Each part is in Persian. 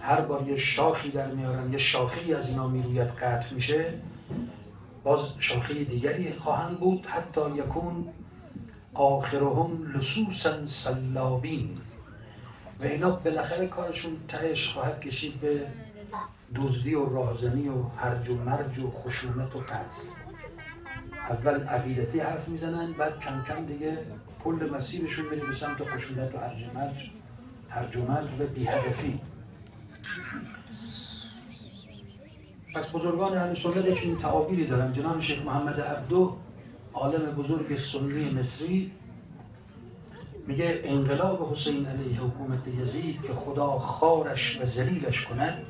هر بار یه شاخی در میارن، یه شاخی از اینا میروید قطع میشه، باز شاخه دیگری خواهند بود. حتی یکون آخرهم لصوصا سلابین، و اینا بالاخره کارشون تهش خواهد کشید به دزدی و راهزنی و هرج و مرج و خشونت و قتل. اول عقیدتی حرف میزنن، بعد کم کم دیگه کل مسیرشون میره به سمت خشونت و هرج و مرج و بی‌هدفی. پس بزرگان اهل سنت چنین تعابیری دارن. جناب شیخ محمد عبدو، عالم بزرگ سنی مصری، میگه انقلاب حسین علیه حکومت یزید که خدا خارش و ذلیلش کند،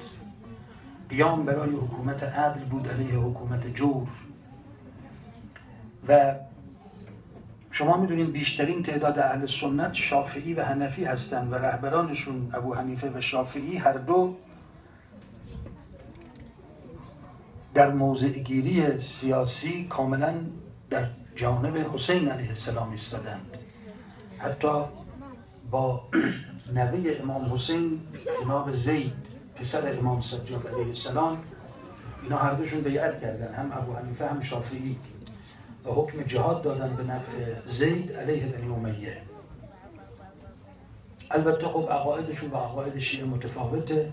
قیام برای حکومت عدل بود علیه حکومت جور. و شما میدونین بیشترین تعداد اهل سنت شافعی و حنفی هستند و رهبرانشون ابو حنیفه و شافعی هر دو در موضع گیری سیاسی کاملا در جانب حسین علیه السلام ایستادند. حتی با نوه امام حسین جناب زید پسر امام سجاد علیه السلام، اینا هر دوشون بیعت کردن، هم ابو حنیفه هم شافعی، و حکم جهاد دادن به نفع زید علیه بنی امیه. البته خب عقایدشون و عقاید شیعه متفاوته،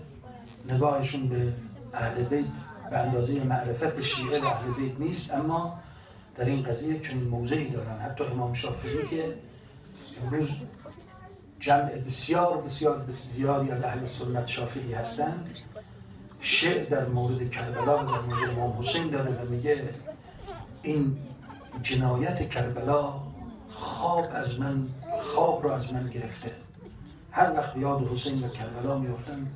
نگاهشون به اهل بیت به اندازه معرفت شیعه به اهل بیت نیست، اما در این قضیه چنین موضعی دارن. حتی امام شافعی که امروز جمع بسیار زیادی از اهل سنت شافعی هستند، شعر در مورد کربلا و در مورد امام حسین داره و میگه این جنایت کربلا خواب را از من گرفته. هر وقت یاد حسین و کربلا میافتم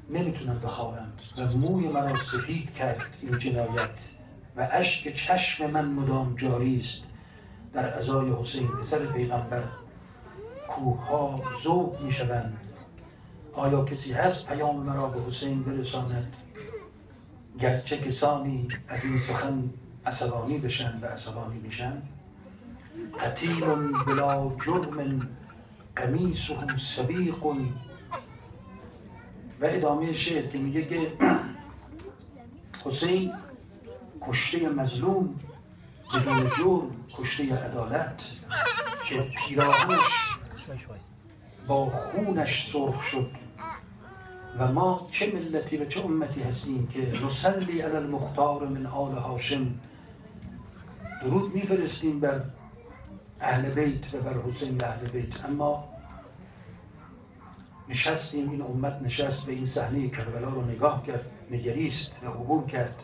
نمیتونم بخوابم و موی مرا سپید کرد این جنایت و اشک چشم من مدام جاری است در عزای حسین پسر پیغمبر. کوه‌ها ذوب میشوند، آیا کسی هست پیام مرا به حسین برساند؟ گرچه کسانی از این سخن عصبانی بشن و عصبانی میشن. قتیل بلا جرم قمیصه سبیق. و ادامه شعر که میگه که حسین کشته مظلوم بدون جرم، کشته عدالت که پیراهنش با خونش سرخ شد. و ما چه ملتی و چه امتی هستیم که نصلی علی المختار من آل هاشم، درود میفرستیم بر اهل بیت و بر حسین و اهل بیت، اما نشستیم، این امت نشست به این صحنه کربلا رو نگاه کرد، نگریست و عبور کرد